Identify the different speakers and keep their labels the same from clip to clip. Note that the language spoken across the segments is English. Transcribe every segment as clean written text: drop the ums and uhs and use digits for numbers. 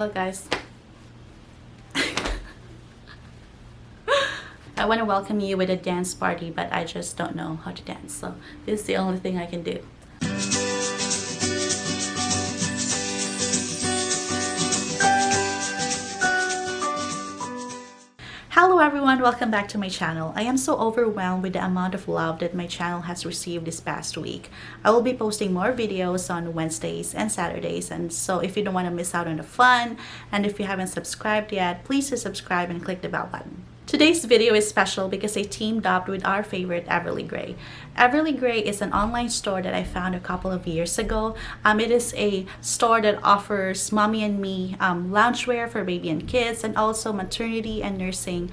Speaker 1: Hello guys. I want to welcome you with a dance party, but I just don't know how to dance, so this is the only thing I can do. Hello everyone, welcome back to my channel. I am so overwhelmed with the amount of love that my channel has received this past week. I will be posting more videos on Wednesdays and Saturdays, and so if you don't want to miss out on the fun, and if you haven't subscribed yet, please do subscribe and click the bell button. Today's video is special because I teamed up with our favorite Everly Gray. Everly Gray is an online store that I found a couple of years ago. It is a store that offers mommy and me loungewear for baby and kids, and also maternity and nursing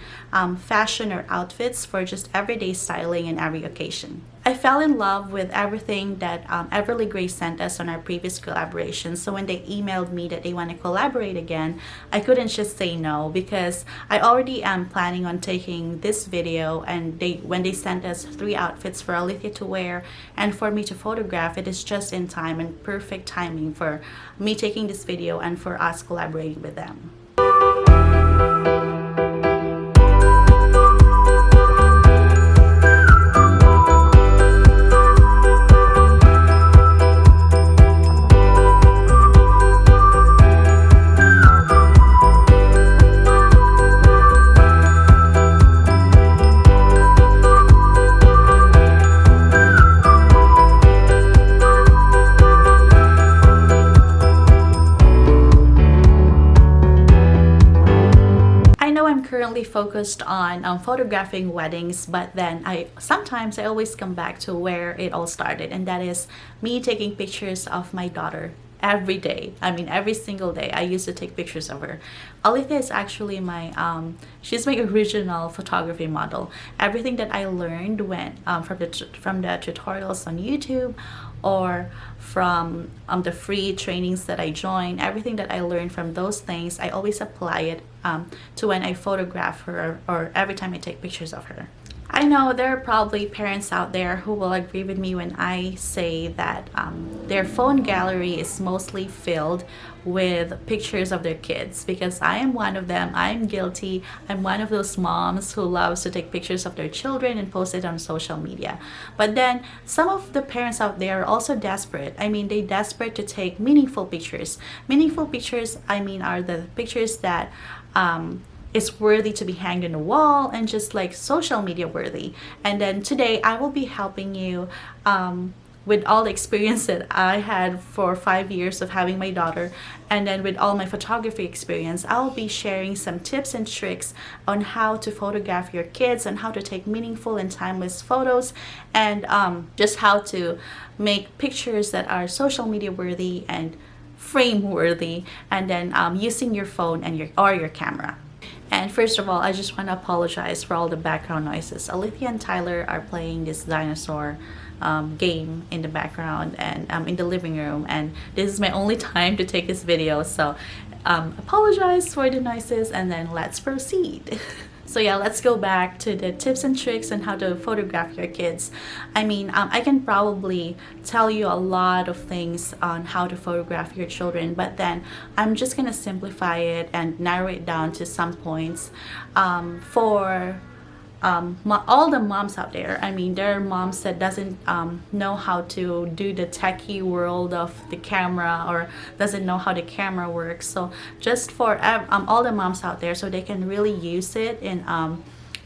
Speaker 1: fashion or outfits for just everyday styling and every occasion. I fell in love with everything that Everly Gray sent us on our previous collaboration. So when they emailed me that they want to collaborate again, I couldn't just say no, because I already am planning on taking this video, and when they sent us 3 outfits for Alithia to wear and for me to photograph, it is just in time and perfect timing for me taking this video and for us collaborating with them. Currently focused on photographing weddings, but then I always come back to where it all started, and that is me taking pictures of my daughter every day. Every single day I used to take pictures of her. Alithia is actually she's my original photography model. Everything that I learned went from the tutorials on YouTube, or from the free trainings that I joined. Everything that I learned from those things, I always apply it to when I photograph her, or every time I take pictures of her. I know there are probably parents out there who will agree with me when I say that their phone gallery is mostly filled with pictures of their kids, because I am one of them. I'm guilty. I'm one of those moms who loves to take pictures of their children and post it on social media. But then some of the parents out there are also desperate. They're desperate to take meaningful pictures. Meaningful pictures, are the pictures that is worthy to be hanged on the wall and just like social media worthy. And then today I will be helping you with all the experience that I had for 5 years of having my daughter, and then with all my photography experience, I'll be sharing some tips and tricks on how to photograph your kids and how to take meaningful and timeless photos, and just how to make pictures that are social media worthy and frame worthy, and then using your phone and your camera. And first of all, I just want to apologize for all the background noises. Alithia and Tyler are playing this dinosaur game in the background, and in the living room, and this is my only time to take this video, so apologize for the noises, and then let's proceed. So yeah, let's go back to the tips and tricks on how to photograph your kids. I can probably tell you a lot of things on how to photograph your children, but then I'm just gonna simplify it and narrow it down to some points for all the moms out there. There are moms that doesn't know how to do the techie world of the camera, or doesn't know how the camera works. So just for all the moms out there, so they can really use it in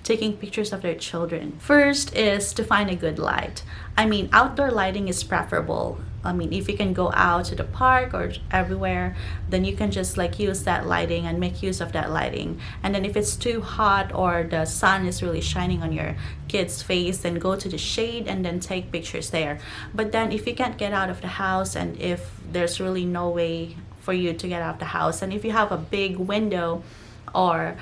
Speaker 1: taking pictures of their children. First is to find a good light. Outdoor lighting is preferable. If you can go out to the park or everywhere, then you can just use that lighting and make use of that lighting. And then if it's too hot or the sun is really shining on your kid's face, then go to the shade and then take pictures there. But then if you can't get out of the house, and if there's really no way for you to get out of the house, and if you have a big window or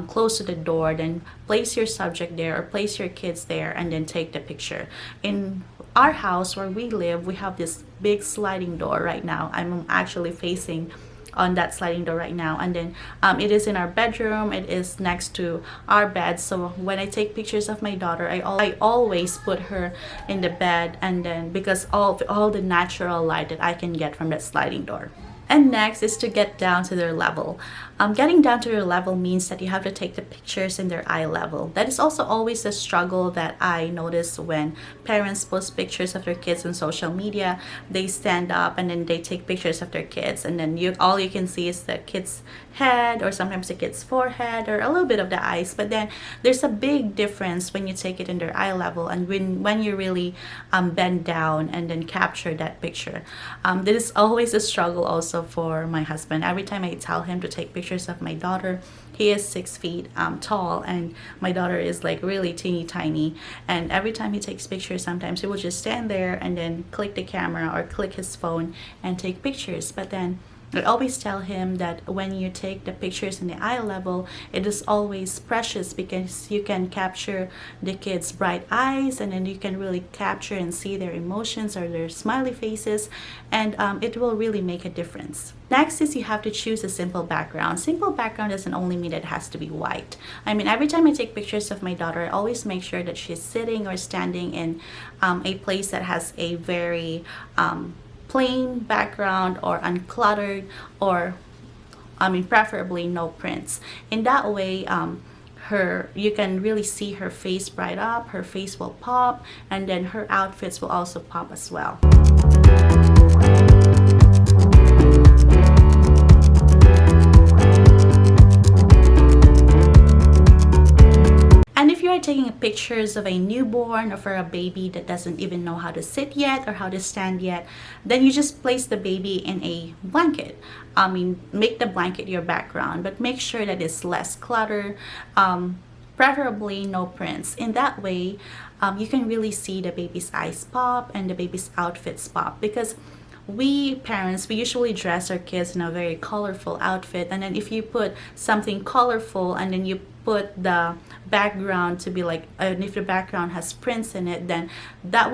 Speaker 1: close to the door, then place your subject there or place your kids there and then take the picture. In our house where we live, we have this big sliding door right now. I'm actually facing on that sliding door right now, and then it is in our bedroom. It is next to our bed, so when I take pictures of my daughter, I always put her in the bed, and then because all the natural light that I can get from that sliding door. And next is to get down to their level. Getting down to their level means that you have to take the pictures in their eye level. That is also always a struggle that I notice when parents post pictures of their kids on social media. They stand up and then they take pictures of their kids, and then all you can see is the kid's head, or sometimes the kid's forehead, or a little bit of the eyes. But then there's a big difference when you take it in their eye level and when you really bend down and then capture that picture. This is always a struggle also for my husband. Every time I tell him to take pictures of my daughter, he is 6 feet tall, and my daughter is like really teeny tiny. And every time he takes pictures, sometimes he will just stand there and then click the camera or click his phone and take pictures. But then I always tell him that when you take the pictures in the eye level, it is always precious because you can capture the kids' bright eyes, and then you can really capture and see their emotions or their smiley faces, and it will really make a difference. Next is you have to choose a simple background. Simple background doesn't only mean that it has to be white. I mean, every time I take pictures of my daughter, I always make sure that she's sitting or standing in a place that has a very plain background or uncluttered, or preferably no prints. In that way, you can really see her face bright up, her face will pop, and then her outfits will also pop as well. And if you are taking pictures of a newborn or for a baby that doesn't even know how to sit yet or how to stand yet, then you just place the baby in a blanket. Make the blanket your background, but make sure that it's less clutter, preferably no prints. In that way, you can really see the baby's eyes pop and the baby's outfits pop, because we parents, we usually dress our kids in a very colorful outfit, and then if you put something colorful and then you put the background to be like, and if the background has prints in it, then that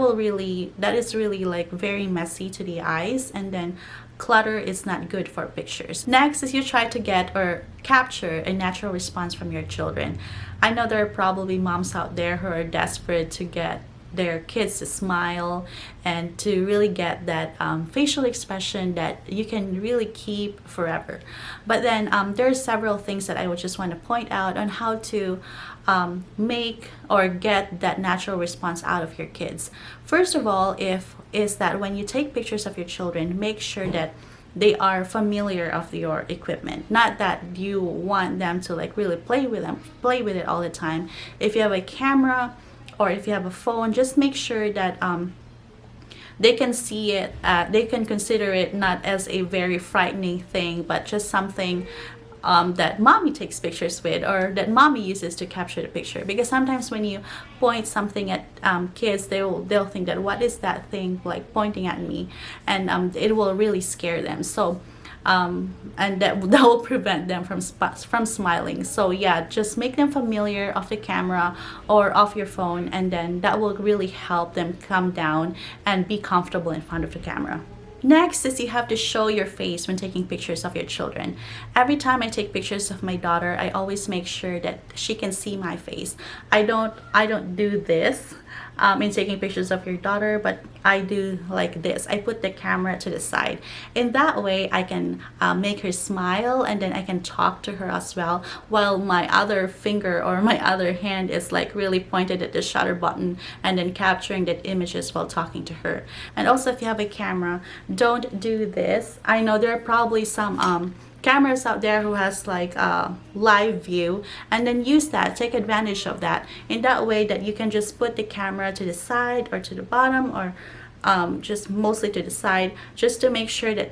Speaker 1: is really like very messy to the eyes, and then clutter is not good for pictures. Next is you try to get or capture a natural response from your children. I know there are probably moms out there who are desperate to get their kids to smile and to really get that facial expression that you can really keep forever. But then there are several things that I would just want to point out on how to make or get that natural response out of your kids. First of all, is that when you take pictures of your children, make sure that they are familiar of your equipment. Not that you want them to like really play with it all the time. If you have a camera or if you have a phone, just make sure that they can see it, they can consider it not as a very frightening thing, but just something that mommy takes pictures with, or that mommy uses to capture the picture. Because sometimes when you point something at kids, they'll think that what is that thing like pointing at me, and it will really scare them. So and that will prevent them from smiling. So yeah, just make them familiar of the camera or of your phone, and then that will really help them calm down and be comfortable in front of the camera. Next is you have to show your face when taking pictures of your children. Every time I take pictures of my daughter, I always make sure that she can see my face. I don't do this in taking pictures of your daughter, but I do like this. I put the camera to the side. In that way, I can make her smile, and then I can talk to her as well, while my other finger or my other hand is like really pointed at the shutter button and then capturing that images while talking to her. And also, if you have a camera, don't do this. I know there are probably some cameras out there who has like a live view, and then use that, take advantage of that in that way that you can just put the camera to the side or to the bottom, or just mostly to the side, just to make sure that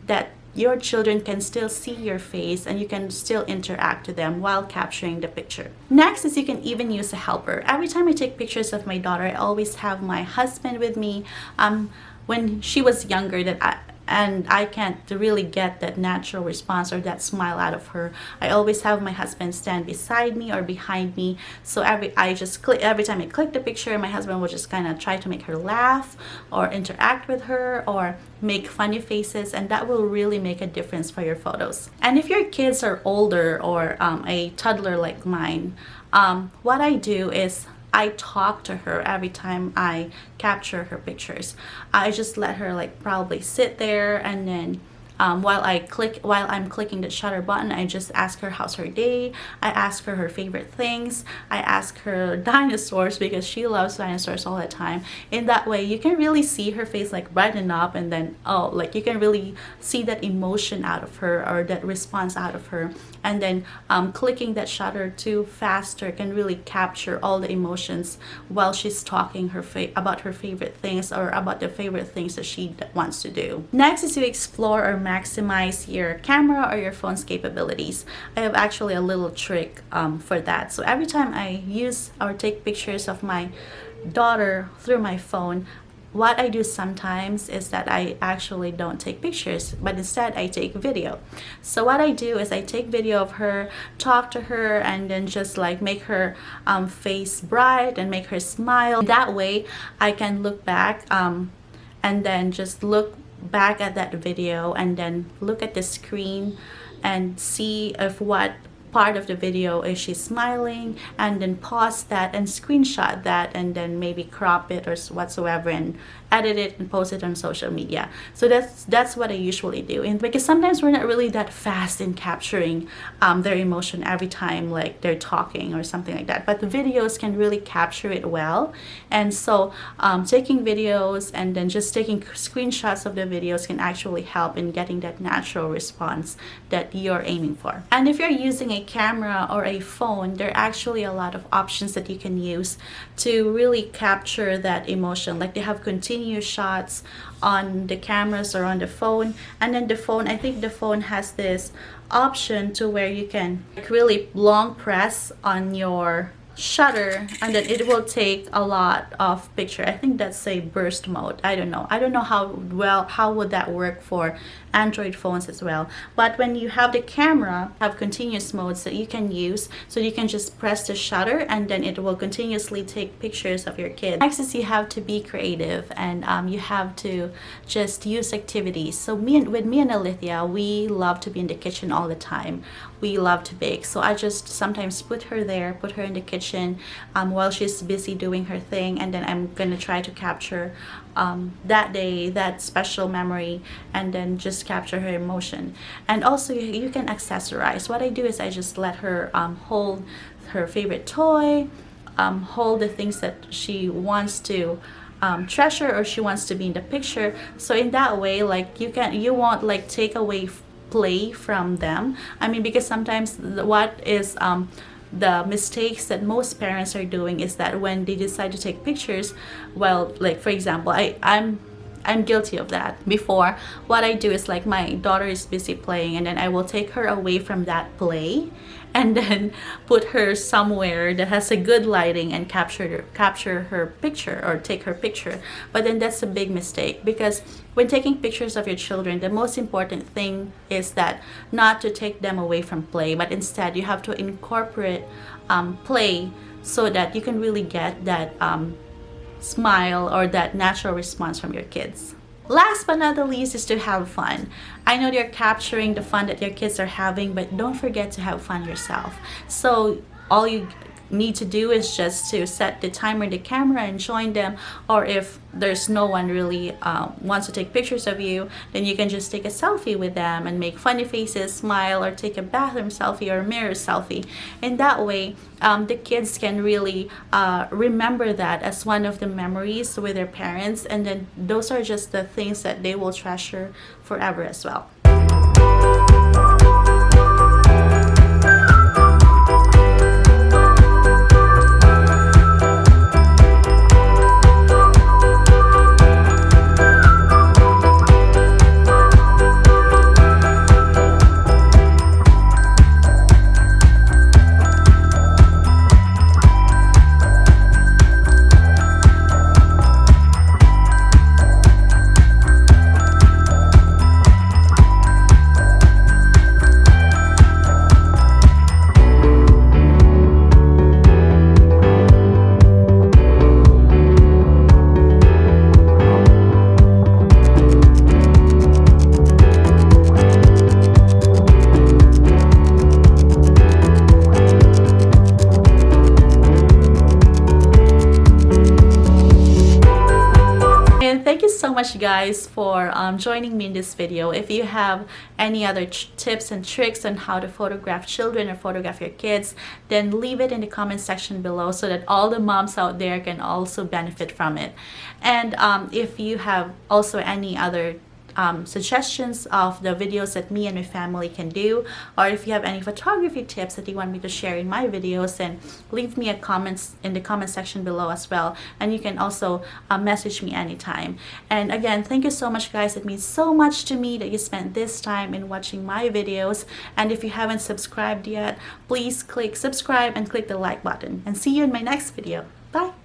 Speaker 1: that your children can still see your face and you can still interact with them while capturing the picture. Next is you can even use a helper. Every time I take pictures of my daughter, I always have my husband with me. When she was younger, and I can't really get that natural response or that smile out of her, I always have my husband stand beside me or behind me. So every time I click the picture, my husband will just kind of try to make her laugh or interact with her or make funny faces, and that will really make a difference for your photos. And if your kids are older or a toddler like mine, what I do is I talk to her every time I capture her pictures. I just let her like probably sit there, and then while I'm clicking the shutter button, I just ask her how's her day. I ask her her favorite things. I ask her dinosaurs because she loves dinosaurs all the time. In that way, you can really see her face like brighten up, and then like you can really see that emotion out of her, or that response out of her. And then clicking that shutter too faster can really capture all the emotions while she's talking about her favorite things, or about the favorite things that she wants to do. Next is to explore or maximize your camera or your phone's capabilities. I have actually a little trick for that. So every time I use or take pictures of my daughter through my phone, what I do sometimes is that I actually don't take pictures, but instead I take video. So what I do is I take video of her, talk to her, and then just like make her face bright and make her smile. That way I can look back and then just look back at that video, and then look at the screen and see if what part of the video is she smiling, and then pause that and screenshot that, and then maybe crop it or whatsoever, and edit it and post it on social media. So that's what I usually do. And because sometimes we're not really that fast in capturing their emotion every time like they're talking or something like that, but the videos can really capture it well. And so taking videos and then just taking screenshots of the videos can actually help in getting that natural response that you're aiming for. And if you're using a camera or a phone, there are actually a lot of options that you can use to really capture that emotion. Like they have continuous shots on the cameras or on the phone, and then the phone, I think the phone has this option to where you can like really long press on your shutter, and then it will take a lot of picture. I think that's a burst mode. I don't know how would that work for Android phones as well. But when you have the camera, have continuous modes that you can use, so you can just press the shutter and then it will continuously take pictures of your kid. Next is you have to be creative, and you have to just use activities. So with me and Alithia, we love to be in the kitchen all the time. We love to bake, so I just sometimes put her in the kitchen while she's busy doing her thing, and then I'm gonna try to capture that day, that special memory, and then just capture her emotion. And also you can accessorize. What I do is I just let her hold her favorite toy, hold the things that she wants to treasure, or she wants to be in the picture. So in that way, like you won't like take away play from them. I mean, because sometimes what is the mistakes that most parents are doing is that when they decide to take pictures, well, like for example, I'm guilty of that before. What I do is like my daughter is busy playing, and then I will take her away from that play and then put her somewhere that has a good lighting and capture her picture or take her picture. But then that's a big mistake, because when taking pictures of your children, the most important thing is that not to take them away from play, but instead you have to incorporate play so that you can really get that smile or that natural response from your kids. Last but not the least is to have fun. I know you're capturing the fun that your kids are having, but don't forget to have fun yourself. So all you need to do is just to set the timer in the camera and join them, or if there's no one really wants to take pictures of you, then you can just take a selfie with them and make funny faces, smile, or take a bathroom selfie or mirror selfie. And that way the kids can really remember that as one of the memories with their parents, and then those are just the things that they will treasure forever as well. much, guys, for joining me in this video. If you have any other tips and tricks on how to photograph children or photograph your kids, then leave it in the comment section below so that all the moms out there can also benefit from it. And if you have also any other suggestions of the videos that me and my family can do, or if you have any photography tips that you want me to share in my videos, then leave me a comments in the comment section below as well. And you can also message me anytime. And again, thank you so much, guys. It means so much to me that you spent this time in watching my videos. And if you haven't subscribed yet, please click subscribe and click the like button, and see you in my next video. Bye.